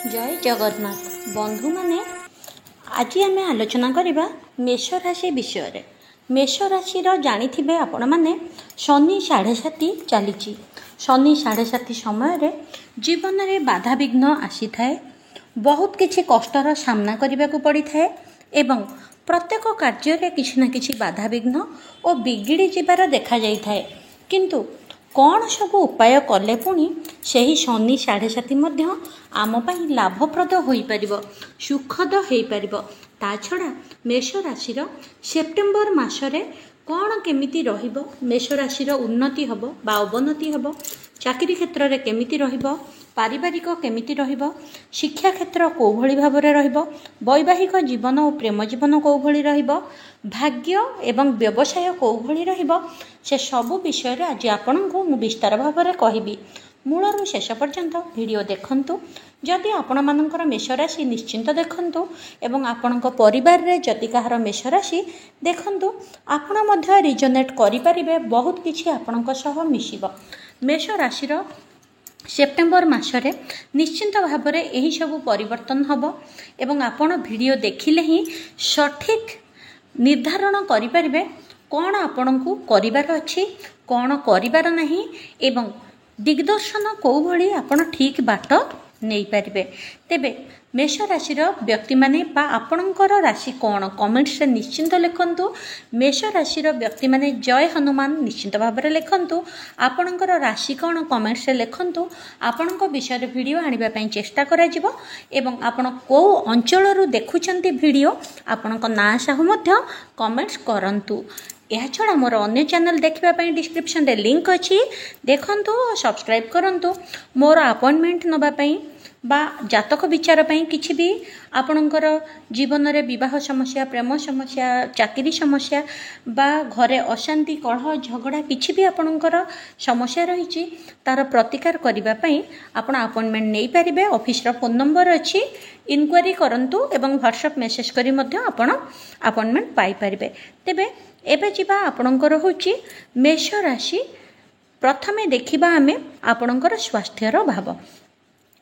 जय जगन्नाथ बंधु माने आज आम आलोचना करवा मेष राशि विषय। मेष राशि जानी आपण मैंने शनि 7.5 चली शनि 7.5 समय जीवन में बाधा विघ्न आसी थाए, बहुत किछि कष्टर सामना करने को पड़ी थाए एवं प्रत्येक कार्य किछि न किछि बाधा विघ्न और बिगिड़ी जीवार देखा जाई थाए। किंतु कौन सब उपाय कले पुणी से ही शनि 7.5 आम पाई लाभप्रद हो पार, सुखद हो पार। ता छड़ा मेष राशि सेप्टेम्बर मासरे कौन केमिति रहिबो, मेष राशि उन्नति हबो बा अवनति हबो, चाकरी क्षेत्र में केमिति रहिबो, पारिवारिक केमिति रहिबो, शिक्षा क्षेत्र को भली भाबरे रहिबो, वैवाहिक जीवन और प्रेम जीवन को भली रहिबो, भाग्य एवं व्यवसाय को भली रहिबो, से सब विषय आज आपनको मु विस्तार भाबरे कहिबी। मूलरू शेष पर्यंत वीडियो देखंतु। जदि आपण मानकर मेष राशि निश्चिंत देखंतु एवं आपणक परिवार रे जदि कहार मेष राशि देखंतु आपण मध्य रिजोनेट करि परिबे, बहुत किछि आपणक सह मिसिबो। मेष राशिर सेप्टेम्बर मासरे निश्चिंत भाव में यही सब परिवर्तन हबो एवं आपण वीडियो देखिले ही सठिक निर्धारण करिपारिबे कौन आपणको करिवार अछि, कौन करिवार नाही एवं दिग्दर्शन कौ भली आपण ठीक बाट नहीं पारिबे। तेबे मेष राशि व्यक्ति माने बा आपणकर राशि कौन कमेंट्स निश्चिंत लिखंतु। मेष राशि व्यक्ति माने जय हनुमान निश्चिंत भाव में लिखंतु। आपणकर राशि कौन कमेंट्स लिखंतु। आपणक विषय वीडियो आनिबा पई चेष्टा करा जिवो एवं आपण को अंचलरू देखुचंती वीडियो आपणक ना सह मध्य कमेंट्स करंतु। यह छड़ा मोर अन्य चैनल देखापी डिस्क्रिप्शन रे लिंक अच्छी, देखंतु और सब्सक्राइब करंतु। मोर अपॉइंटमेंट नवापाई बा जातक विचार पई किछि भी आपणकर जीवन रे विवाह समस्या, प्रेम समस्या, चाकरी समस्या बा घरे अशांति कलह झगड़ा किछि भी आपणकर समस्या रही तार प्रतिकार करबा पई आपण अपॉइंटमेंट नहीं पारिबे। ऑफिस रो फोन नंबर अच्छी, इनक्वारी करंतु एवं व्हाट्सएप मेसेज करी मध्य आपण अपॉइंटमेंट पाई पारिबे। तेबे एबे जिबा आपणकर होची मेष राशि। प्रथमे देखिबा आमे आपणकर स्वास्थ्यर भाव।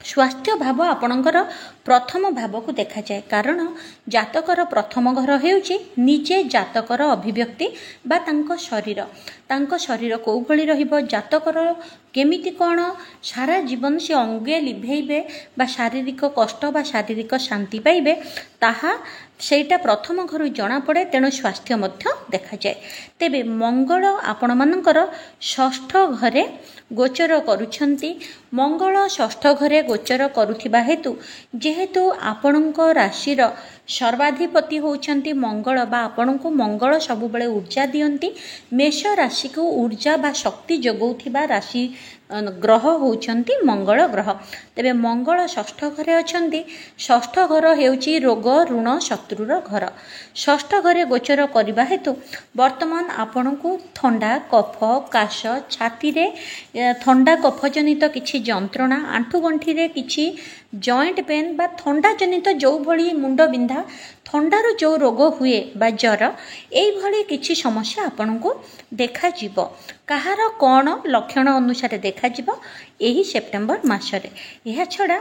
स्वास्थ्य भाव आपणकर प्रथम भाव को देखा जाए, कारण जातकर प्रथम घर हेउची निजे जातकर अभिव्यक्ति बा तांको शरीर को भली रहिबो, जातकर केमिति कौन सारा जीवन से अंगे लिभेइबे बा शारीरिक कष्ट बा शारीरिक शांति पाइबे, ताहा सेटा प्रथम घर जना पड़े। तेणु स्वास्थ्य मध्य देखा जाए। तेबे मंगल आपण मानकर षष्ठ घरे गोचर करुछंती। मंगल षष्ठ घरे गोचर करुथिबा हेतु जेहेतु आपणक राशिर सर्वाधिपति होउछंती मंगल बा आपणको मंगल सब बेले ऊर्जा दियंती। मेष राशि को ऊर्जा बा शक्ति जगौथिबा राशि ग्रह होउछंती मंगल ग्रह। तेबे मंगल षष्ठ घरे अछंती। षष्ठ घर हेउची रोग ऋण शत्रुर घर। षष्ठ घरे गोचर करबा हेतु वर्तमान आपणको थंडा कफ काश, छाती रे थंडा कफ जनित किछि जंत्रणा, आंठु गंठी रे किछि जॉइंट पेन बा थंडा जनित जो भली मुंड बिंधा, थंडार जो रोग हुए बा जर एई भली किछि समस्या आपनको देखा जिवो। कहार कौन लक्षण अनुसार देखा जिवो एही सेप्टेम्बर मासरे। यह छड़ा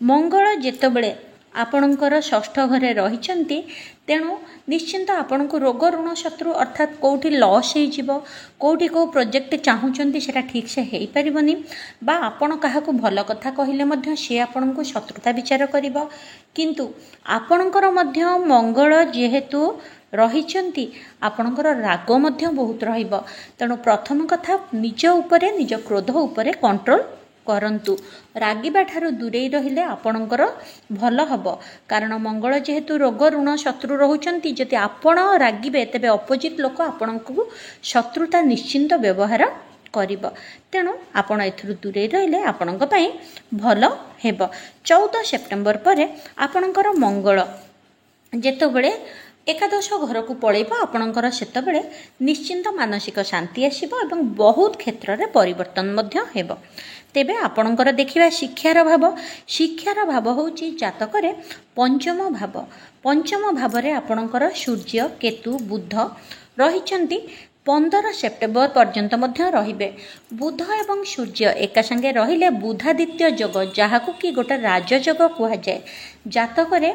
मंगल जेतबेले आपणकर षष्ठ घरे रहिचंती, तेणु निश्चिंत आपनको रोग ऋण शत्रु अर्थात कोठी लॉस हो जिवो, कोठी को प्रोजेक्ट चाहूचंती सेटा ठीक से हेई परिबनी बा आपण काहाकू भल कथा कहिले मध्य से आपनको शत्रुता विचार करिवो। किंतु आपणकर मध्य मंगल जेहेतु रहिचंती आपणकर राग मध्य बहुत रहिबो। तेणु प्रथम कथा निज उपरे निज क्रोध उपरे कंट्रोल करंतु। रागिबा ठारू दूरेई रहिले आपणकर भल हबो, कारण मंगल जेहेतु रोग ऋण शत्रु रहउचंती, जति आपण रागिबे तेबे अपोजिट लोक आपणको शत्रुता निश्चिंत व्यवहार करिबो। तेणु आपण एथुरु दूरेई रहिले आपणक पई भल हेबो। 14 सेप्टेम्बर परे आपणकर मंगल जेतबेले एकादश घर को पलैब आपणकर सेतबेले निश्चिंत मानसिक शांति आसीबो एवं बहुत क्षेत्र में परिवर्तन मध्य हेबो। तेबे आपणकर देखिबा शिक्षार भाव। शिक्षार भाव होउची जातकरे पंचम भाव। पंचम भाव रे आपणकर सूर्य केतु बुध रहिचंती। 15 ସେପ୍ଟେମ୍ବର ପର୍ଯ୍ୟନ୍ତ ମଧ୍ୟ ରହିବେ। ବୁଧ ଏବଂ ସୂର୍ଯ୍ୟ ଏକା ସାଙ୍ଗେ ରହିଲେ ବୁଧାଦିତ୍ୟ ଯୋଗ, ଯାହାକୁ କି ଗୋଟେ ରାଜଯୋଗ କୁହାଯାଏ। ଜାତକରେ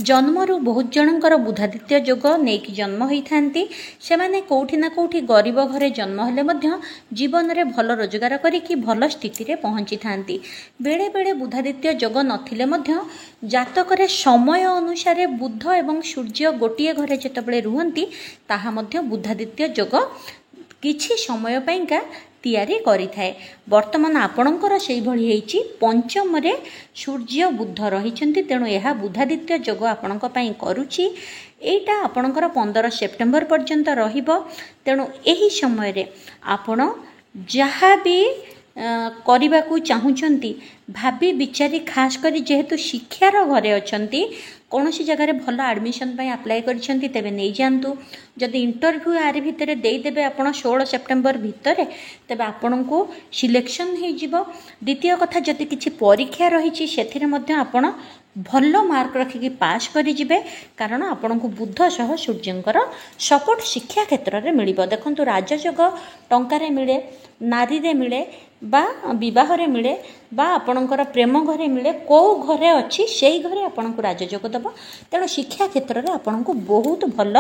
ଜନ୍ମରୁ ବହୁତ ଜଣଙ୍କର ବୁଧାଦିତ୍ୟ ଯୋଗ ନେଇକି ଜନ୍ମ ହୋଇଥାନ୍ତି। ସେମାନେ କେଉଁଠି ନା କେଉଁଠି ଗରିବ ଘରେ ଜନ୍ମ ହେଲେ ମଧ୍ୟ ଜୀବନରେ ଭଲ ରୋଜଗାର କରିକି ଭଲ ସ୍ଥିତିରେ ପହଞ୍ଚିଥାନ୍ତି। ବେଳେବେଳେ ବୁଧାଦିତ୍ୟ ଯୋଗ ନଥିଲେ ମଧ୍ୟ ଜାତକରେ ସମୟ ଅନୁସାରେ ବୁଧ ଏବଂ ସୂର୍ଯ୍ୟ ଗୋଟିଏ ଘରେ ଯେତେବେଳେ ରୁହନ୍ତି, ତାହା ମଧ୍ୟ ବୁଧାଦିତ୍ୟ ଯୋଗ କିଛି ସମୟ ପାଇଁକା ତିଆରି କରିଥାଏ। ବର୍ତ୍ତମାନ ଆପଣଙ୍କର ସେଇଭଳି ହେଇଛି, ପଞ୍ଚମରେ ସୂର୍ଯ୍ୟ ବୁଧ ରହିଛନ୍ତି, ତେଣୁ ଏହା ବୁଧାଦିତ୍ୟ ଯୋଗ ଆପଣଙ୍କ ପାଇଁ କରୁଛି। ଏଇଟା ଆପଣଙ୍କର 15 ସେପ୍ଟେମ୍ବର ପର୍ଯ୍ୟନ୍ତ ରହିବ। ତେଣୁ ଏହି ସମୟରେ ଆପଣ ଯାହା ବି କରିବାକୁ ଚାହୁଁଛନ୍ତି ଭାବି ବିଚାରି, ଖାସ୍ କରି ଯେହେତୁ ଶିକ୍ଷାର ଘରେ ଅଛନ୍ତି, କୌଣସି ଜାଗାରେ ଭଲ ଆଡ଼ମିସନ୍ ପାଇଁ ଆପ୍ଲାଏ କରିଛନ୍ତି ତେବେ ନେଇଯାଆନ୍ତୁ। ଯଦି ଇଣ୍ଟରଭ୍ୟୁ ଆରି ଭିତରେ ଦେଇଦେବେ ଆପଣ 16 ସେପ୍ଟେମ୍ବର ଭିତରେ, ତେବେ ଆପଣଙ୍କୁ ସିଲେକ୍ସନ୍ ହେଇଯିବ। ଦ୍ୱିତୀୟ କଥା, ଯଦି କିଛି ପରୀକ୍ଷା ରହିଛି ସେଥିରେ ମଧ୍ୟ ଆପଣ ଭଲ ମାର୍କ ରଖିକି ପାସ୍ କରିଯିବେ, କାରଣ ଆପଣଙ୍କୁ ବୁଧ ସହ ସୂର୍ଯ୍ୟଙ୍କର ସପୋର୍ଟ ଶିକ୍ଷା କ୍ଷେତ୍ରରେ ମିଳିବ। ଦେଖନ୍ତୁ, ରାଜଯୋଗ ଟଙ୍କାରେ ମିଳେ, ନାରୀରେ ମିଳେ, ବା ବିବାହରେ ମିଳେ, ବା ଆପଣଙ୍କର ପ୍ରେମ ଘରେ ମିଳେ। କେଉଁ ଘରେ ଅଛି ସେଇ ଘରେ ଆପଣଙ୍କୁ ରାଜଯୋଗ ଦେବ। ତେଣୁ ଶିକ୍ଷା କ୍ଷେତ୍ରରେ ଆପଣଙ୍କୁ ବହୁତ ଭଲ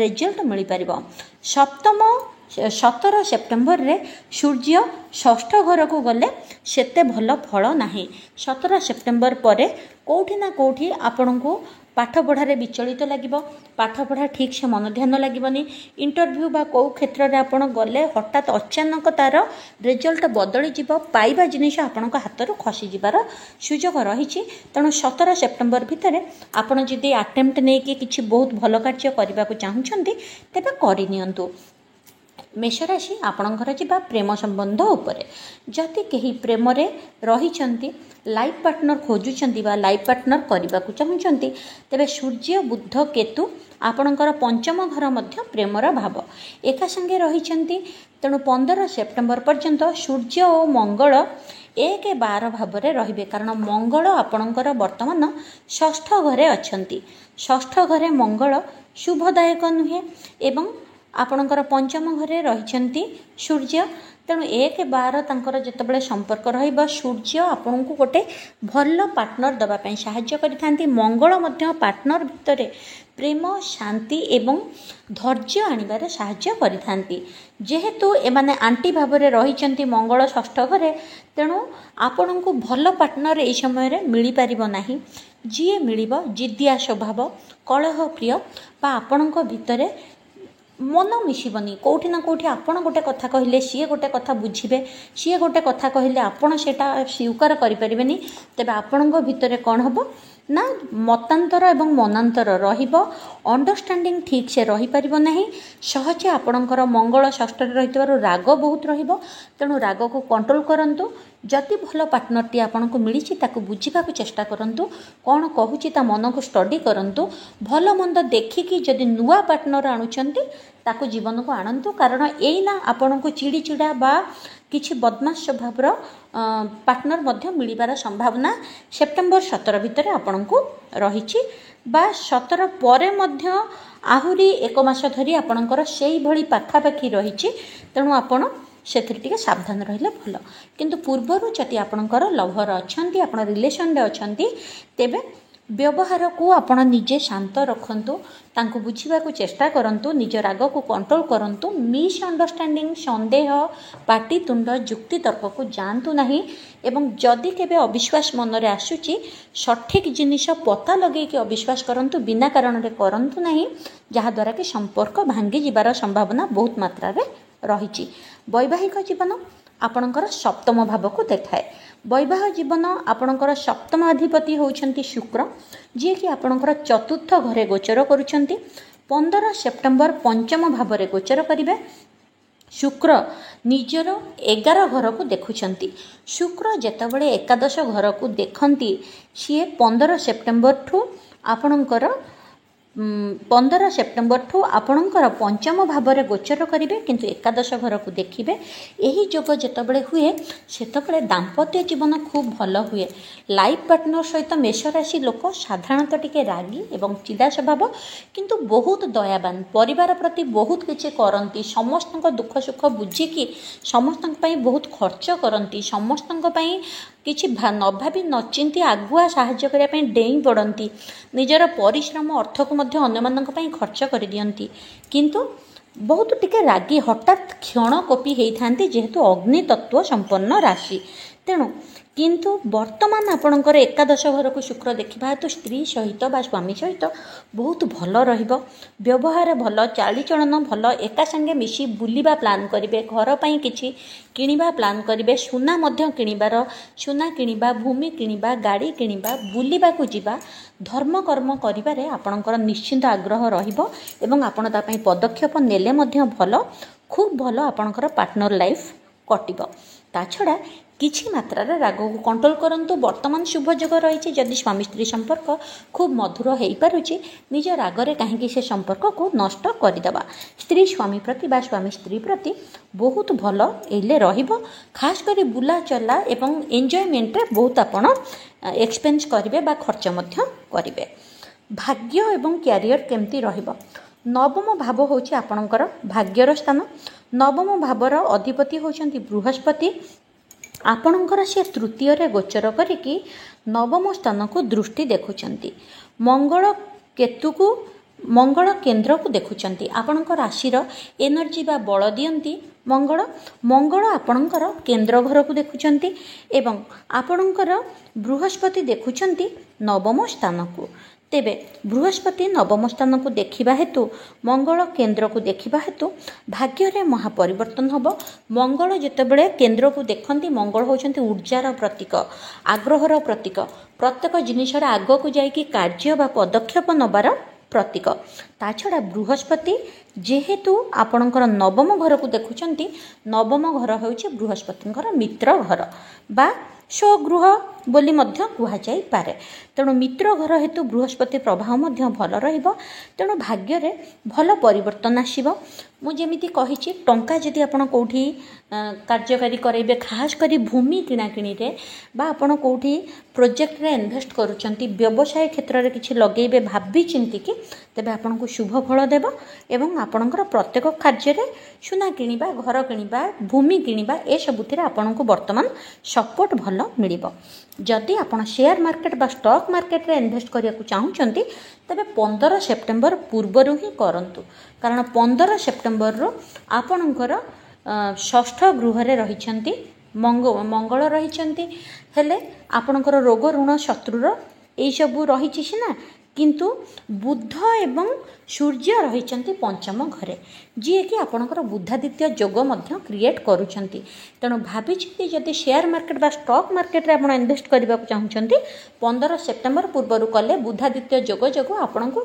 ରେଜଲ୍ଟ ମିଳିପାରିବ। 17 ସେପ୍ଟେମ୍ବରରେ ସୂର୍ଯ୍ୟ ଷଷ୍ଠ ଘରକୁ ଗଲେ ସେତେ ଭଲ ଫଳ ନାହିଁ। 17 ସେପ୍ଟେମ୍ବର ପରେ କେଉଁଠି ନା କେଉଁଠି ଆପଣଙ୍କୁ ପାଠପଢ଼ାରେ ବିଚଳିତ ଲାଗିବ, ପାଠପଢ଼ା ଠିକ୍ସେ ମନ ଧ୍ୟାନ ଲାଗିବନି। ଇଣ୍ଟରଭ୍ୟୁ ବା କେଉଁ କ୍ଷେତ୍ରରେ ଆପଣ ଗଲେ ହଠାତ୍ ଅଚାନକ ତା'ର ରେଜଲ୍ଟ ବଦଳିଯିବ, ପାଇବା ଜିନିଷ ଆପଣଙ୍କ ହାତରୁ ଖସିଯିବାର ସୁଯୋଗ ରହିଛି। ତେଣୁ 17 ସେପ୍ଟେମ୍ବର ଭିତରେ ଆପଣ ଯଦି ଆଟେମ୍ପ୍ଟ ନେଇକି କିଛି ବହୁତ ଭଲ କାର୍ଯ୍ୟ କରିବାକୁ ଚାହୁଁଛନ୍ତି ତେବେ କରିନିଅନ୍ତୁ। ମେଷରାଶି, ଆପଣଙ୍କର ଯିବା ପ୍ରେମ ସମ୍ବନ୍ଧ ଉପରେ। ଯଦି କେହି ପ୍ରେମରେ ରହିଛନ୍ତି, ଲାଇଫ୍ ପାର୍ଟନର ଖୋଜୁଛନ୍ତି ବା ଲାଇଫ୍ ପାର୍ଟନର କରିବାକୁ ଚାହୁଁଛନ୍ତି, ତେବେ ସୂର୍ଯ୍ୟ ବୁଧ କେତୁ ଆପଣଙ୍କର ପଞ୍ଚମ ଘର ମଧ୍ୟ ପ୍ରେମର ଭାବ ଏକା ସାଙ୍ଗେ ରହିଛନ୍ତି। ତେଣୁ 15 ସେପ୍ଟେମ୍ବର ପର୍ଯ୍ୟନ୍ତ ସୂର୍ଯ୍ୟ ଓ ମଙ୍ଗଳ 1-12 ଭାବରେ ରହିବେ, କାରଣ ମଙ୍ଗଳ ଆପଣଙ୍କର ବର୍ତ୍ତମାନ ଷଷ୍ଠ ଘରେ ଅଛନ୍ତି। ଷଷ୍ଠ ଘରେ ମଙ୍ଗଳ ଶୁଭଦାୟକ ନୁହେଁ ଏବଂ ଆପଣଙ୍କର ପଞ୍ଚମ ଘରେ ରହିଛନ୍ତି ସୂର୍ଯ୍ୟ। ତେଣୁ 1-12 ତାଙ୍କର ଯେତେବେଳେ ସମ୍ପର୍କ ରହିବ, ସୂର୍ଯ୍ୟ ଆପଣଙ୍କୁ ଗୋଟେ ଭଲ ପାର୍ଟନର ଦେବା ପାଇଁ ସାହାଯ୍ୟ କରିଥାନ୍ତି। ମଙ୍ଗଳ ମଧ୍ୟ ପାର୍ଟନର ଭିତରେ ପ୍ରେମ, ଶାନ୍ତି ଏବଂ ଧୈର୍ଯ୍ୟ ଆଣିବାରେ ସାହାଯ୍ୟ କରିଥାନ୍ତି। ଯେହେତୁ ଏମାନେ ଆଣ୍ଟି ଭାବରେ ରହିଛନ୍ତି ମଙ୍ଗଳ ଷଷ୍ଠ ଘରେ, ତେଣୁ ଆପଣଙ୍କୁ ଭଲ ପାର୍ଟନର ଏହି ସମୟରେ ମିଳିପାରିବ ନାହିଁ। ଯିଏ ମିଳିବ ଜିଦିଆ ସ୍ୱଭାବ, କଳହ ପ୍ରିୟ, ବା ଆପଣଙ୍କ ଭିତରେ ମନ ମିଶିବନି। କେଉଁଠି ନା କେଉଁଠି ଆପଣ ଗୋଟେ କଥା କହିଲେ ସିଏ ଗୋଟେ କଥା ବୁଝିବେ, ସିଏ ଗୋଟେ କଥା କହିଲେ ଆପଣ ସେଇଟା ସ୍ୱୀକାର କରିପାରିବେନି। ତେବେ ଆପଣଙ୍କ ଭିତରେ କ'ଣ ହେବ ନା ମତାନ୍ତର ଏବଂ ମନାନ୍ତର ରହିବ, ଅଣ୍ଡରଷ୍ଟାଣ୍ଡିଂ ଠିକ୍ସେ ରହିପାରିବ ନାହିଁ। ସହଜେ ଆପଣଙ୍କର ମଙ୍ଗଳ ଷଷ୍ଠରେ ରହିଥିବାରୁ ରାଗ ବହୁତ ରହିବ। ତେଣୁ ରାଗକୁ କଣ୍ଟ୍ରୋଲ କରନ୍ତୁ। ଯଦି ଭଲ ପାର୍ଟନରଟି ଆପଣଙ୍କୁ ମିଳିଛି ତାକୁ ବୁଝିବାକୁ ଚେଷ୍ଟା କରନ୍ତୁ, କ'ଣ କହୁଛି ତା ମନକୁ ଷ୍ଟଡି କରନ୍ତୁ। ଭଲ ମନ୍ଦ ଦେଖିକି ଯଦି ନୂଆ ପାର୍ଟନର ଆଣୁଛନ୍ତି ତାକୁ ଜୀବନକୁ ଆଣନ୍ତୁ, କାରଣ ଏଇନା ଆପଣଙ୍କୁ ଚିଡ଼ିଚିଡ଼ା ବା କିଛି ବଦମାସ ସ୍ୱଭାବର ପାର୍ଟନର ମଧ୍ୟ ମିଳିବାର ସମ୍ଭାବନା ସେପ୍ଟେମ୍ବର 17 ଭିତରେ ଆପଣଙ୍କୁ ରହିଛି, ବା 17 ପରେ ମଧ୍ୟ ଆହୁରି 1 ମାସ ଧରି ଆପଣଙ୍କର ସେଇଭଳି ପାଖାପାଖି ରହିଛି। ତେଣୁ ଆପଣ ସେଥିରେ ଟିକେ ସାବଧାନ ରହିଲେ ଭଲ। କିନ୍ତୁ ପୂର୍ବରୁ ଯଦି ଆପଣଙ୍କର ଲଭର ଅଛନ୍ତି, ଆପଣ ରିଲେସନରେ ଅଛନ୍ତି, ତେବେ ବ୍ୟବହାରକୁ ଆପଣ ନିଜେ ଶାନ୍ତ ରଖନ୍ତୁ, ତାଙ୍କୁ ବୁଝିବାକୁ ଚେଷ୍ଟା କରନ୍ତୁ, ନିଜ ରାଗକୁ କଣ୍ଟ୍ରୋଲ କରନ୍ତୁ। ମିସ୍ଅଣ୍ଡରଷ୍ଟାଣ୍ଡିଂ, ସନ୍ଦେହ, ପାଟିତୁଣ୍ଡ, ଯୁକ୍ତିତର୍କକୁ ଯାଆନ୍ତୁ ନାହିଁ। ଏବଂ ଯଦି କେବେ ଅବିଶ୍ୱାସ ମନରେ ଆସୁଛି, ସଠିକ୍ ଜିନିଷ ପତା ଲଗେଇକି ଅବିଶ୍ୱାସ କରନ୍ତୁ, ବିନା କାରଣରେ କରନ୍ତୁ ନାହିଁ, ଯାହାଦ୍ୱାରା କି ସମ୍ପର୍କ ଭାଙ୍ଗିଯିବାର ସମ୍ଭାବନା ବହୁତ ମାତ୍ରାରେ ରହିଛି। ବୈବାହିକ ଜୀବନ ଆପଣଙ୍କର ସପ୍ତମ ଭାବକୁ ଦେଖାଏ। ବୈବାହ ଜୀବନ ଆପଣଙ୍କର ସପ୍ତମ ଅଧିପତି ହେଉଛନ୍ତି ଶୁକ୍ର, ଯିଏକି ଆପଣଙ୍କର ଚତୁର୍ଥ ଘରେ ଗୋଚର କରୁଛନ୍ତି। 15 ସେପ୍ଟେମ୍ବର ପଞ୍ଚମ ଭାବରେ ଗୋଚର କରିବେ। ଶୁକ୍ର ନିଜର 11 ଘରକୁ ଦେଖୁଛନ୍ତି। ଶୁକ୍ର ଯେତେବେଳେ ଏକାଦଶ ଘରକୁ ଦେଖନ୍ତି, ସିଏ 15 ସେପ୍ଟେମ୍ବରଠୁ ଆପଣଙ୍କର 15 ସେପ୍ଟେମ୍ବରଠୁ ଆପଣଙ୍କର ପଞ୍ଚମ ଭାବରେ ଗୋଚର କରିବେ, କିନ୍ତୁ ଏକାଦଶ ଘରକୁ ଦେଖିବେ। ଏହି ଯୋଗ ଯେତେବେଳେ ହୁଏ ସେତେବେଳେ ଦାମ୍ପତ୍ୟ ଜୀବନ ଖୁବ୍ ଭଲ ହୁଏ। ଲାଇଫ୍ ପାର୍ଟନର ସହିତ ମେଷ ରାଶି ଲୋକ ସାଧାରଣତଃ ଟିକେ ରାଗି ଏବଂ ଚିଡ଼ା ସ୍ୱଭାବ, କିନ୍ତୁ ବହୁତ ଦୟାବାନ, ପରିବାର ପ୍ରତି ବହୁତ କିଛି କରନ୍ତି, ସମସ୍ତଙ୍କ ଦୁଃଖ ସୁଖ ବୁଝିକି ସମସ୍ତଙ୍କ ପାଇଁ ବହୁତ ଖର୍ଚ୍ଚ କରନ୍ତି, ସମସ୍ତଙ୍କ ପାଇଁ କିଛି ନ ଭାବି ନଚିନ୍ତି ଆଗୁଆ ସାହାଯ୍ୟ କରିବା ପାଇଁ ଡେଇଁ ପଡ଼ନ୍ତି, ନିଜର ପରିଶ୍ରମ ଅର୍ଥକୁ ମଧ୍ୟ ଅନ୍ୟମାନଙ୍କ ପାଇଁ ଖର୍ଚ୍ଚ କରିଦିଅନ୍ତି, କିନ୍ତୁ ବହୁତ ଟିକେ ରାଗି, ହଠାତ୍ କ୍ଷଣକୋପୀ ହେଇଥାନ୍ତି ଯେହେତୁ ଅଗ୍ନିତତ୍ତ୍ୱ ସମ୍ପନ୍ନ ରାଶି। ତେଣୁ କିନ୍ତୁ ବର୍ତ୍ତମାନ ଆପଣଙ୍କର ଏକାଦଶ ଘରକୁ ଶୁକ୍ର ଦେଖିବା ହେତୁ ସ୍ତ୍ରୀ ସହିତ ବା ସ୍ୱାମୀ ସହିତ ବହୁତ ଭଲ ରହିବ, ବ୍ୟବହାର ଭଲ, ଚାଳିଚଳନ ଭଲ, ଏକା ସାଙ୍ଗେ ମିଶି ବୁଲିବା ପ୍ଲାନ୍ କରିବେ, ଘର ପାଇଁ କିଛି କିଣିବା ପ୍ଲାନ୍ କରିବେ, ସୁନା ମଧ୍ୟ କିଣିବାର, ସୁନା କିଣିବା, ଭୂମି କିଣିବା, ଗାଡ଼ି କିଣିବା, ବୁଲିବାକୁ ଯିବା, ଧର୍ମକର୍ମ କରିବାରେ ଆପଣଙ୍କର ନିଶ୍ଚିନ୍ତ ଆଗ୍ରହ ରହିବ ଏବଂ ଆପଣ ତା ପାଇଁ ପଦକ୍ଷେପ ନେଲେ ମଧ୍ୟ ଭଲ, ଖୁବ୍ ଭଲ ଆପଣଙ୍କର ପାର୍ଟନର ଲାଇଫ୍ କଟିବ। ତା ଛଡ଼ା କିଛି ମାତ୍ରାରେ ରାଗକୁ କଣ୍ଟ୍ରୋଲ୍ କରନ୍ତୁ। ବର୍ତ୍ତମାନ ଶୁଭ ଯୋଗ ରହିଛି, ଯଦି ସ୍ୱାମୀ ସ୍ତ୍ରୀ ସମ୍ପର୍କ ଖୁବ୍ ମଧୁର ହୋଇପାରୁଛି, ନିଜ ରାଗରେ କାହିଁକି ସେ ସମ୍ପର୍କକୁ ନଷ୍ଟ କରିଦେବା। ସ୍ତ୍ରୀ ସ୍ୱାମୀ ପ୍ରତି ବା ସ୍ୱାମୀ ସ୍ତ୍ରୀ ପ୍ରତି ବହୁତ ଭଲ ଏଇଲେ ରହିବ, ଖାସ୍ କରି ବୁଲାଚଲା ଏବଂ ଏନ୍ଜୟମେଣ୍ଟରେ ବହୁତ ଆପଣ ଏକ୍ସପେନ୍ସ କରିବେ ବା ଖର୍ଚ୍ଚ ମଧ୍ୟ କରିବେ। ଭାଗ୍ୟ ଏବଂ କ୍ୟାରିୟର କେମିତି ରହିବ? ନବମ ଭାବ ହେଉଛି ଆପଣଙ୍କର ଭାଗ୍ୟର ସ୍ଥାନ। ନବମ ଭାବର ଅଧିପତି ହେଉଛନ୍ତି ବୃହସ୍ପତି। ଆପଣଙ୍କର ସେ ତୃତୀୟରେ ଗୋଚର କରିକି ନବମ ସ୍ଥାନକୁ ଦୃଷ୍ଟି ଦେଖୁଛନ୍ତି। ମଙ୍ଗଳ କେନ୍ଦ୍ରକୁ ଦେଖୁଛନ୍ତି। ଆପଣଙ୍କ ରାଶିର ଏନର୍ଜି ବା ବଳ ଦିଅନ୍ତି ମଙ୍ଗଳ ଆପଣଙ୍କର କେନ୍ଦ୍ର ଘରକୁ ଦେଖୁଛନ୍ତି ଏବଂ ଆପଣଙ୍କର ବୃହସ୍ପତି ଦେଖୁଛନ୍ତି ନବମ ସ୍ଥାନକୁ। ତେବେ ବୃହସ୍ପତି ନବମ ସ୍ଥାନକୁ ଦେଖିବା ହେତୁ, ମଙ୍ଗଳ କେନ୍ଦ୍ରକୁ ଦେଖିବା ହେତୁ ଭାଗ୍ୟରେ ମହାପରିବର୍ତ୍ତନ ହେବ। ମଙ୍ଗଳ ଯେତେବେଳେ କେନ୍ଦ୍ରକୁ ଦେଖନ୍ତି, ମଙ୍ଗଳ ହେଉଛନ୍ତି ଉର୍ଜାର ପ୍ରତୀକ, ଆଗ୍ରହର ପ୍ରତୀକ, ପ୍ରତ୍ୟେକ ଜିନିଷର ଆଗକୁ ଯାଇକି କାର୍ଯ୍ୟ ବା ପଦକ୍ଷେପ ନେବାର ପ୍ରତୀକ। ତା ଛଡ଼ା ବୃହସ୍ପତି ଯେହେତୁ ଆପଣଙ୍କର ନବମ ଘରକୁ ଦେଖୁଛନ୍ତି, ନବମ ଘର ହେଉଛି ବୃହସ୍ପତିଙ୍କର ମିତ୍ର ଘର ବା ସ୍ୱଗୃହ ବୋଲି ମଧ୍ୟ କୁହାଯାଇପାରେ। ତେଣୁ ମିତ୍ର ଘର ହେତୁ ବୃହସ୍ପତି ପ୍ରଭାବ ମଧ୍ୟ ଭଲ ରହିବ। ତେଣୁ ଭାଗ୍ୟରେ ଭଲ ପରିବର୍ତ୍ତନ ଆସିବ। ମୁଁ ଯେମିତି କହିଛି, ଟଙ୍କା ଯଦି ଆପଣ କେଉଁଠି କାର୍ଯ୍ୟକାରୀ କରାଇବେ, ଖାସ୍ କରି ଭୂମି କିଣାକିଣିରେ ବା ଆପଣ କେଉଁଠି ପ୍ରୋଜେକ୍ଟରେ ଇନଭେଷ୍ଟ କରୁଛନ୍ତି, ବ୍ୟବସାୟ କ୍ଷେତ୍ରରେ କିଛି ଲଗେଇବେ ଭାବି ଚିନ୍ତିକି, ତେବେ ଆପଣଙ୍କୁ ଶୁଭ ଫଳ ଦେବ ଏବଂ ଆପଣଙ୍କର ପ୍ରତ୍ୟେକ କାର୍ଯ୍ୟରେ ସୁନା କିଣିବା, ଘର କିଣିବା, ଭୂମି କିଣିବା ଏସବୁଥିରେ ଆପଣଙ୍କୁ ବର୍ତ୍ତମାନ ସପୋର୍ଟ ଭଲ ମିଳିବ। ଯଦି ଆପଣ ସେୟାର ମାର୍କେଟ ବା ଷ୍ଟକ୍ ମାର୍କେଟରେ ଇନଭେଷ୍ଟ କରିବାକୁ ଚାହୁଁଛନ୍ତି, ତେବେ 15 ସେପ୍ଟେମ୍ବର ପୂର୍ବରୁ ହିଁ କରନ୍ତୁ, କାରଣ 15 ସେପ୍ଟେମ୍ବରରୁ ଆପଣଙ୍କର ଷଷ୍ଠ ଗୃହରେ ରହିଛନ୍ତି ମଙ୍ଗଳ ରହିଛନ୍ତି। ହେଲେ ଆପଣଙ୍କର ରୋଗ ଋଣ ଶତ୍ରୁର ଏଇସବୁ ରହିଛି ସିନା, କିନ୍ତୁ ବୁଧ ଏବଂ ସୂର୍ଯ୍ୟ ରହିଛନ୍ତି ପଞ୍ଚମ ଘରେ, ଯିଏକି ଆପଣଙ୍କର ବୁଧାଦିତ୍ୟ ଯୋଗ ମଧ୍ୟ କ୍ରିଏଟ୍ କରୁଛନ୍ତି। ତେଣୁ ଭାବିଛନ୍ତି ଯଦି ସେୟାର ମାର୍କେଟ ବା ଷ୍ଟକ୍ ମାର୍କେଟରେ ଆପଣ ଇନଭେଷ୍ଟ କରିବାକୁ ଚାହୁଁଛନ୍ତି, 15 ସେପ୍ଟେମ୍ବର ପୂର୍ବରୁ କଲେ ବୁଧାଦିତ୍ୟ ଯୋଗ ଯୋଗୁଁ ଆପଣଙ୍କୁ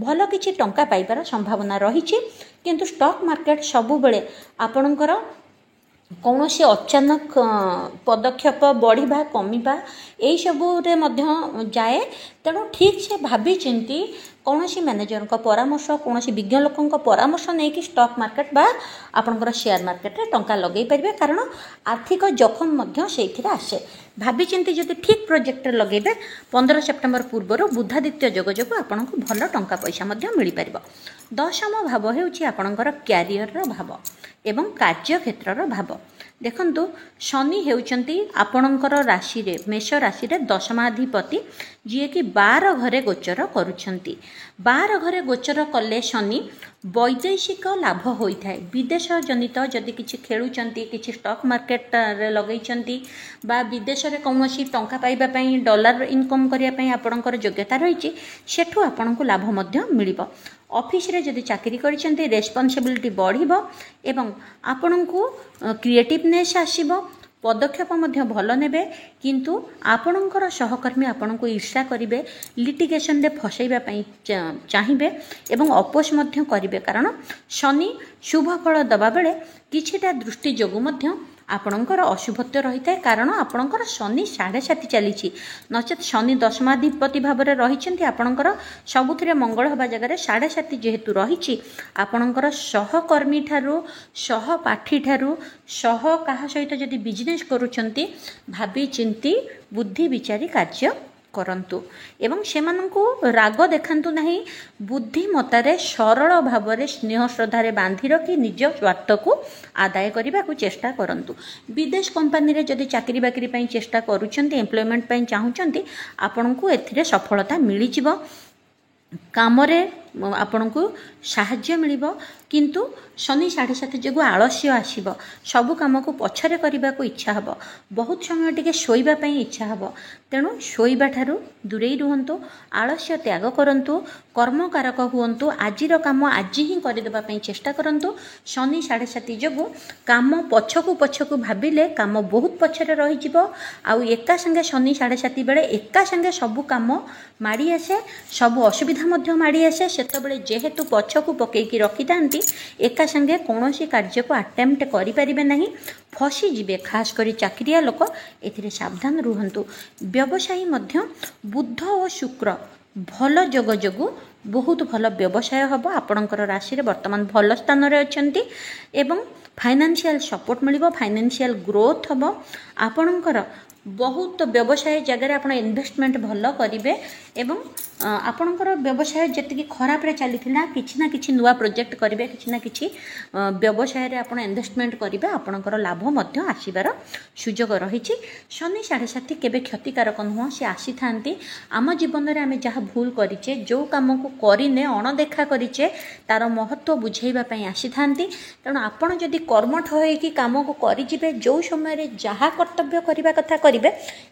ଭଲ କିଛି ଟଙ୍କା ପାଇବାର ସମ୍ଭାବନା ରହିଛି। କିନ୍ତୁ ଷ୍ଟକ୍ ମାର୍କେଟ ସବୁବେଳେ ଆପଣଙ୍କର କୌଣସି ଅଚାନକ ପଦକ୍ଷେପ ବଢ଼ିବା କମିବା ଏଇସବୁରେ ମଧ୍ୟ ଯାଏ। ତେଣୁ ଠିକ୍ ସେ ଭାବିଚିନ୍ତି କୌଣସି ମ୍ୟାନେଜରଙ୍କ ପରାମର୍ଶ, କୌଣସି ବିଜ୍ଞ ଲୋକଙ୍କ ପରାମର୍ଶ ନେଇକି ଷ୍ଟକ୍ ମାର୍କେଟ ବା ଆପଣଙ୍କର ସେୟାର ମାର୍କେଟରେ ଟଙ୍କା ଲଗାଇ ପାରିବେ, କାରଣ ଆର୍ଥିକ ଜୋଖମ ମଧ୍ୟ ସେଇଥିରେ ଆସେ। ଭାବିଚିନ୍ତି ଯଦି ଠିକ୍ ପ୍ରୋଜେକ୍ଟରେ ଲଗାଇବେ, 15 ସେପ୍ଟେମ୍ବର ପୂର୍ବରୁ ବୁଧାଦିତ୍ୟ ଯୋଗ ଯୋଗୁଁ ଆପଣଙ୍କୁ ଭଲ ଟଙ୍କା ପଇସା ମଧ୍ୟ ମିଳିପାରିବ। ଦଶମ ଭାବ ହେଉଛି ଆପଣଙ୍କର କ୍ୟାରିୟରର ଭାବ ଏବଂ କାର୍ଯ୍ୟକ୍ଷେତ୍ରର ଭାବ। ଦେଖନ୍ତୁ, ଶନି ହେଉଛନ୍ତି ଆପଣଙ୍କର ରାଶିରେ, ମେଷ ରାଶିରେ ଦଶମାଧିପତି, ଯିଏକି 12 ଘରେ ଗୋଚର କରୁଛନ୍ତି। 12 ଘରେ ଗୋଚର କଲେ ଶନି ବୈଦେଶିକ ଲାଭ ହୋଇଥାଏ। ବିଦେଶ ଜନିତ ଯଦି କିଛି ଖେଳୁଛନ୍ତି, କିଛି ଷ୍ଟକ୍ ମାର୍କେଟରେ ଲଗାଇଛନ୍ତି ବା ବିଦେଶରେ କୌଣସି ଟଙ୍କା ପାଇବା ପାଇଁ, ଡଲାର ଇନକମ୍ କରିବା ପାଇଁ ଆପଣଙ୍କର ଯୋଗ୍ୟତା ରହିଛି, ସେଠୁ ଆପଣଙ୍କୁ ଲାଭ ମଧ୍ୟ ମିଳିବ। ଅଫିସରେ ଯଦି ଚାକିରି କରିଛନ୍ତି, ରେସ୍ପନ୍ସିବିଲିଟି ବଢ଼ିବ ଏବଂ ଆପଣଙ୍କୁ କ୍ରିଏଟିଭନେସ୍ ଆସିବ, ପଦକ୍ଷେପ ମଧ୍ୟ ଭଲ ନେବେ। କିନ୍ତୁ ଆପଣଙ୍କର ସହକର୍ମୀ ଆପଣଙ୍କୁ ଈର୍ଷା କରିବେ, ଲିଟିଗେସନରେ ଫସାଇବା ପାଇଁ ଚାହିଁବେ ଏବଂ ଅପୋଜ ମଧ୍ୟ କରିବେ, କାରଣ ଶନି ଶୁଭ ଫଳ ଦେବା ବେଳେ କିଛିଟା ଦୃଷ୍ଟି ଯୋଗୁଁ ମଧ୍ୟ ଆପଣଙ୍କର ଅଶୁଭତ୍ୱ ରହିଥାଏ, କାରଣ ଆପଣଙ୍କର ଶନି 7.5 ଚାଲିଛି। ନଚେତ୍ ଶନି ଦଶମାଧିପତି ଭାବରେ ରହିଛନ୍ତି, ଆପଣଙ୍କର ସବୁଥିରେ ମଙ୍ଗଳ ହେବା ଜାଗାରେ 7.5 ଯେହେତୁ ରହିଛି, ଆପଣଙ୍କର ସହକର୍ମୀ ଠାରୁ, ସହପାଠୀ ଠାରୁ, କାହା ସହିତ ଯଦି ବିଜନେସ୍ କରୁଛନ୍ତି, ଭାବି ଚିନ୍ତି ବୁଦ୍ଧି ବିଚାରି କାର୍ଯ୍ୟ କରନ୍ତୁ ଏବଂ ସେମାନଙ୍କୁ ରାଗ ଦେଖାନ୍ତୁ ନାହିଁ। ବୁଦ୍ଧିମତାରେ ସରଳ ଭାବରେ ସ୍ନେହ ଶ୍ରଦ୍ଧାରେ ବାନ୍ଧି ରଖି ନିଜ ସ୍ୱାର୍ଥକୁ ଆଦାୟ କରିବାକୁ ଚେଷ୍ଟା କରନ୍ତୁ। ବିଦେଶ କମ୍ପାନୀରେ ଯଦି ଚାକିରି ବାକିରି ପାଇଁ ଚେଷ୍ଟା କରୁଛନ୍ତି, ଏମ୍ପ୍ଲୟମେଣ୍ଟ ପାଇଁ ଚାହୁଁଛନ୍ତି, ଆପଣଙ୍କୁ ଏଥିରେ ସଫଳତା ମିଳିଯିବ। କାମରେ ଆପଣଙ୍କୁ ସାହାଯ୍ୟ ମିଳିବ, କିନ୍ତୁ ଶନି 7.5 ଯୋଗୁଁ ଆଳସ୍ୟ ଆସିବ। ସବୁ କାମକୁ ପଛରେ କରିବାକୁ ଇଚ୍ଛା ହେବ, ବହୁତ ସମୟ ଟିକେ ଶୋଇବା ପାଇଁ ଇଚ୍ଛା ହେବ। ତେଣୁ ଶୋଇବା ଠାରୁ ଦୂରେଇ ରୁହନ୍ତୁ, ଆଳସ୍ୟ ତ୍ୟାଗ କରନ୍ତୁ, କର୍ମକାରକ ହୁଅନ୍ତୁ, ଆଜିର କାମ ଆଜି ହିଁ କରିଦେବା ପାଇଁ ଚେଷ୍ଟା କରନ୍ତୁ। ଶନି 7.5 ଯୋଗୁଁ କାମ ପଛକୁ ଭାବିଲେ କାମ ବହୁତ ପଛରେ ରହିଯିବ। ଆଉ ଏକା ସାଙ୍ଗେ ଶନି 7.5 ବେଳେ ଏକା ସାଙ୍ଗେ ସବୁ କାମ ମାଡ଼ି ଆସେ, ସବୁ ଅସୁବିଧା ମଧ୍ୟ ମାଡ଼ି ଆସେ। ସେତେବେଳେ ଯେହେତୁ ପଛକୁ ପକେଇକି ରଖିଥାନ୍ତି, ଏକା ସାଙ୍ଗେ କୌଣସି କାର୍ଯ୍ୟକୁ ଆଟେମ୍ପ୍ଟ କରିପାରିବେ ନାହିଁ, ଫସିଯିବେ। ଖାସ୍ କରି ଚାକିରିଆ ଲୋକ ଏଥିରେ ସାବଧାନ ରୁହନ୍ତୁ। ବ୍ୟବସାୟୀ ମଧ୍ୟ ବୁଧ ଓ ଶୁକ୍ର ଭଲ ଯୋଗ ଯୋଗୁଁ ବହୁତ ଭଲ ବ୍ୟବସାୟ ହେବ। ଆପଣଙ୍କର ରାଶିରେ ବର୍ତ୍ତମାନ ଭଲ ସ୍ଥାନରେ ଅଛନ୍ତି ଏବଂ ଫାଇନାନ୍ସିଆଲ ସପୋର୍ଟ ମିଳିବ, ଫାଇନାନ୍ସିଆଲ ଗ୍ରୋଥ୍ ହେବ। ଆପଣଙ୍କର ବହୁତ ବ୍ୟବସାୟ ଜାଗାରେ ଆପଣ ଇନଭେଷ୍ଟମେଣ୍ଟ ଭଲ କରିବେ ଏବଂ ଆପଣଙ୍କର ବ୍ୟବସାୟ ଯେତିକି ଖରାପରେ ଚାଲିଥିଲା, କିଛି ନା କିଛି ନୂଆ ପ୍ରୋଜେକ୍ଟ କରିବେ, କିଛି ନା କିଛି ବ୍ୟବସାୟରେ ଆପଣ ଇନଭେଷ୍ଟମେଣ୍ଟ କରିବେ, ଆପଣଙ୍କର ଲାଭ ମଧ୍ୟ ଆସିବାର ସୁଯୋଗ ରହିଛି। ଶନି 7.5 କେବେ କ୍ଷତିକାରକ ନୁହଁ, ସେ ଆସିଥାନ୍ତି ଆମ ଜୀବନରେ ଆମେ ଯାହା ଭୁଲ କରିଛେ, ଯେଉଁ କାମକୁ କରିନେ, ଅଣଦେଖା କରିଛେ, ତାର ମହତ୍ଵ ବୁଝେଇବା ପାଇଁ ଆସିଥାନ୍ତି। ତେଣୁ ଆପଣ ଯଦି କର୍ମଠ ହୋଇକି କାମକୁ କରିଯିବେ, ଯେଉଁ ସମୟରେ ଯାହା କର୍ତ୍ତବ୍ୟ କରିବା କଥା କରିବେ,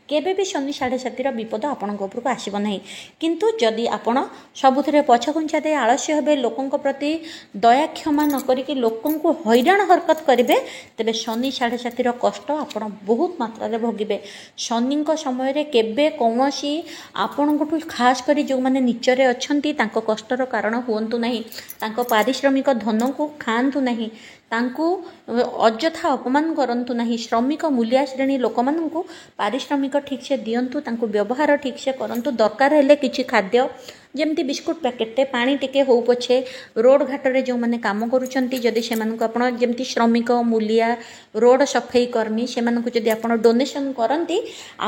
କେବେ ବି ଶନି 7.5ର ବିପଦ ଆପଣଙ୍କ ଉପରକୁ ଆସିବ ନାହିଁ। କିନ୍ତୁ ଯଦି ଆପଣ ସବୁଥିରେ ପଛଘୁଞ୍ଚା ଦେଇ ଆଳସ୍ୟ ହେବେ, ଲୋକଙ୍କ ପ୍ରତି ଦୟା କ୍ଷମା ନ କରିକି ଲୋକଙ୍କୁ ହଇରାଣ ହରକତ କରିବେ, ତେବେ ଶନି 7.5ର କଷ୍ଟ ଆପଣ ବହୁତ ମାତ୍ରାରେ ଭୋଗିବେ। ଶନିଙ୍କ ସମୟରେ କେବେ କୌଣସି ଆପଣଙ୍କଠୁ, ଖାସ୍ କରି ଯେଉଁମାନେ ନିଚରେ ଅଛନ୍ତି, ତାଙ୍କ କଷ୍ଟର କାରଣ ହୁଅନ୍ତୁ ନାହିଁ। ତାଙ୍କ ପାରିଶ୍ରମିକ ଧନକୁ ଖାଆନ୍ତୁ ନାହିଁ, ତାଙ୍କୁ ଅଯଥା ଅପମାନ କରନ୍ତୁ ନାହିଁ। ଶ୍ରମିକ ମୂଲିଆ ଶ୍ରେଣୀ ଲୋକମାନଙ୍କୁ ପାରିଶ୍ରମିକ ଠିକ୍ସେ ଦିଅନ୍ତୁ, ତାଙ୍କୁ ବ୍ୟବହାର ଠିକ୍ସେ କରନ୍ତୁ। ଦରକାର ହେଲେ କିଛି ଖାଦ୍ୟ, ଯେମିତି ବିସ୍କୁଟ ପ୍ୟାକେଟଟେ, ପାଣି ଟିକେ ହଉ ପଛେ, ରୋଡ଼ ଘାଟରେ ଯେଉଁମାନେ କାମ କରୁଛନ୍ତି, ଯଦି ସେମାନଙ୍କୁ ଆପଣ ଯେମିତି ଶ୍ରମିକ ମୂଲିଆ, ରୋଡ଼ ସଫେଇ କର୍ମୀ, ସେମାନଙ୍କୁ ଯଦି ଆପଣ ଡୋନେସନ୍ କରନ୍ତି,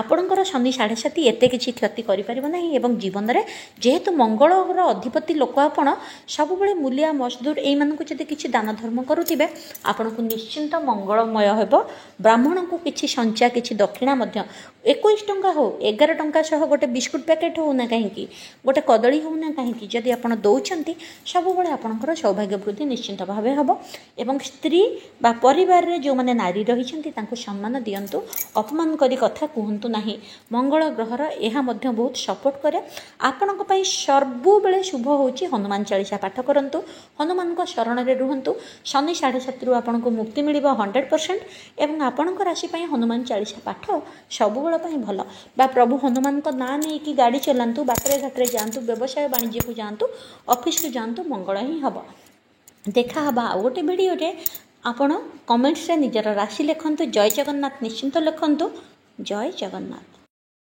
ଆପଣଙ୍କର ଶନି 7.5 ଏତେ କିଛି କ୍ଷତି କରିପାରିବ ନାହିଁ। ଏବଂ ଜୀବନରେ ଯେହେତୁ ମଙ୍ଗଳର ଅଧିପତି ଲୋକ ଆପଣ, ସବୁବେଳେ ମୂଲିଆ ମଜଦୁର ଏଇମାନଙ୍କୁ ଯଦି କିଛି ଦାନ ଧର୍ମ କରୁଥିବେ, ଆପଣଙ୍କୁ ନିଶ୍ଚିନ୍ତ ମଙ୍ଗଳମୟ ହେବ। ବ୍ରାହ୍ମଣଙ୍କୁ କିଛି ସଞ୍ଚା, କିଛି ଦକ୍ଷିଣା ମଧ୍ୟ, 21 ଟଙ୍କା ହଉ, 11 ଟଙ୍କା ସହ ଗୋଟେ ବିସ୍କୁଟ ପ୍ୟାକେଟ୍ ହଉ ନା କାହିଁକି, ଗୋଟେ କଦଳୀ ହଉ ନା କାହିଁକି, ଯଦି ଆପଣ ଦେଉଛନ୍ତି, ସବୁବେଳେ ଆପଣଙ୍କର ସୌଭାଗ୍ୟ ବୃଦ୍ଧି ନିଶ୍ଚିନ୍ତ ଭାବେ ହେବ। ଏବଂ ସ୍ତ୍ରୀ ବା ପରିବାରରେ ଯେଉଁମାନେ ନାରୀ ରହିଛନ୍ତି, ତାଙ୍କୁ ସମ୍ମାନ ଦିଅନ୍ତୁ, ଅପମାନ କରି କଥା କୁହନ୍ତୁ ନାହିଁ। ମଙ୍ଗଳ ଗ୍ରହର ଏହା ମଧ୍ୟ ବହୁତ ସପୋର୍ଟ କରେ। ଆପଣଙ୍କ ପାଇଁ ସବୁବେଳେ ଶୁଭ ହେଉଛି ହନୁମାନ ଚାଳିଶା ପାଠ କରନ୍ତୁ, ହନୁମାନଙ୍କ ଶରଣରେ ରୁହନ୍ତୁ। ଶନି 7.5ରୁ ଆପଣଙ୍କୁ ମୁକ୍ତି ମିଳିବ 100% ଏବଂ ଆପଣଙ୍କ ରାଶି ପାଇଁ ହନୁମାନ ଚାଳିଶା ପାଠ ସବୁବେଳ ପାଇଁ ଭଲ। ବା ପ୍ରଭୁ ହନୁମାନଙ୍କ ନାଁ ନେଇକି ଗାଡ଼ି ଚଲାନ୍ତୁ, ବାଟରେ ଘାଟରେ ଯାଆନ୍ତୁ, ବ୍ୟବସାୟ ବାଣିଜ୍ୟକୁ ଯାଆନ୍ତୁ, ଅଫିସକୁ ଯାଆନ୍ତୁ, ମଙ୍ଗଳ ହିଁ ହେବ। ଦେଖା ହେବା ଆଉ ଗୋଟେ ଭିଡ଼ିଓରେ। ଆପଣ କମେଣ୍ଟସରେ ନିଜର ରାଶି ଲେଖନ୍ତୁ। ଜୟ ଜଗନ୍ନାଥ ନିଶ୍ଚିନ୍ତ ଲେଖନ୍ତୁ। ଜୟ ଜଗନ୍ନାଥ।